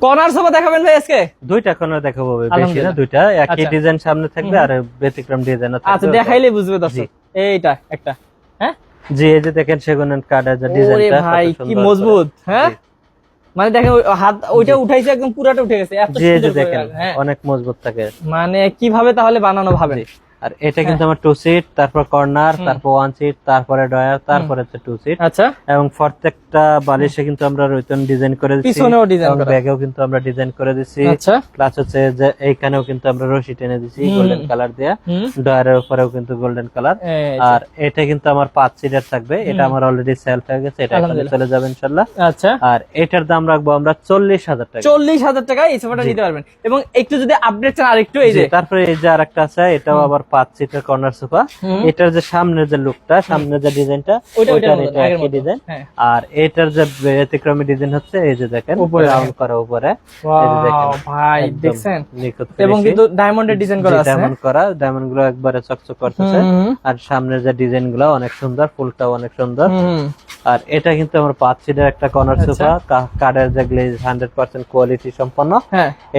Corner sofa দেখাবেন ভাই আজকে? দুইটা কর্নার দেখাবো, বেশি না, দুইটা একই ডিজাইন সামনে থাকবে আর ব্যতিক্রম ডিজাইন থাকবে। আচ্ছা দেখাইলে বুঝবে দর্শক। এইটা একটা, হ্যাঁ জি, এই যে দেখেন সেগুনের কাঠের যে ডিজাইনটা, ভাই কি মজবুত, হ্যাঁ মানে দেখেন হাত ওইটা উঠাইছে একদম পুরাটা উঠে গেছে, এত জি, এই যে সুন্দর দেখেন হ্যাঁ অনেক মজবুত থাকে। মানে কিভাবে তাহলে বানানো ভাবে। আর এটা কিন্তু আমার 2 সিট, তারপর কর্নার, তারপর 1 সিট, তারপরে ডয়ার, তারপরে হচ্ছে 2 সিট। আচ্ছা এবং প্রত্যেকটা বালিশে কিন্তু আমরা রয়তন ডিজাইন করে দিচ্ছি, পিছনেও ডিজাইন করা, ব্যাগেও কিন্তু আমরা ডিজাইন করে দিচ্ছি। আচ্ছা প্লাস হচ্ছে যে এইখানেও কিন্তু আমরা রশি টেনে দিচ্ছি গোল্ডেন কালার দিয়ে, ডয়ারের উপরেও কিন্তু গোল্ডেন কালার। আর এটা কিন্তু আমার 5 সিটার থাকবে, এটা আমার অলরেডি সেল হয়ে গেছে, এটা এখন চলে যাবে ইনশাআল্লাহ। আচ্ছা আর এটার দাম রাখবো আমরা 40,000 টাকা। 40,000 টাকায় এই সোফাটা নিতে পারবেন। এবং একটু যদি আপডেট চান আরেকটু, এই যে তারপরে এই যে আরেকটা আছে, এটাও আবার 5 সিটার কর্নার সোফা। এটার যে সামনের যে লুকটা, সামনের যে ডিজাইনটা, ওইটার এটা একই ডিজাইন। আর এটার যে ব্যতিক্রমী ডিজাইন হচ্ছে এই যে দেখেন রাউন্ড করা উপরে, এই যে দেখেন ভাই দেখছেন, এবং কিন্তু ডায়মন্ডের ডিজাইন করা আছে, ডায়মন্ড করা, ডায়মন্ড গুলো একবারে চকচক করতেছে। আর সামনের যে ডিজাইন গুলো অনেক সুন্দর, ফুলটাও অনেক সুন্দর। আর এটা কিন্তু আমার 5 সিটের একটা কর্নার সোফা, কাঠের যে গ্লেজ 100% কোয়ালিটি সম্পন্ন।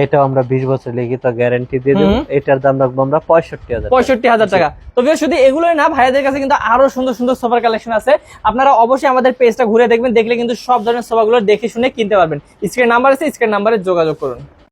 এটাও আমরা 20 বছর লিখিত গ্যারান্টি দিয়ে দেব। এটার দাম রাখবো আমরা 65,000 টাকা। তো শুধু এগুলোই না, ভাইয়াদের কাছে কিন্তু আরো সুন্দর সুন্দর সোফার কালেকশন আছে। আপনারা অবশ্যই আমাদের পেজটা ঘুরে দেখবেন, দেখলে কিন্তু সব ধরনের সোফাগুলো দেখে শুনে কিনতে পারবেন। স্ক্রিন নাম্বার আছে, স্ক্রিন নাম্বারে যোগাযোগ করুন।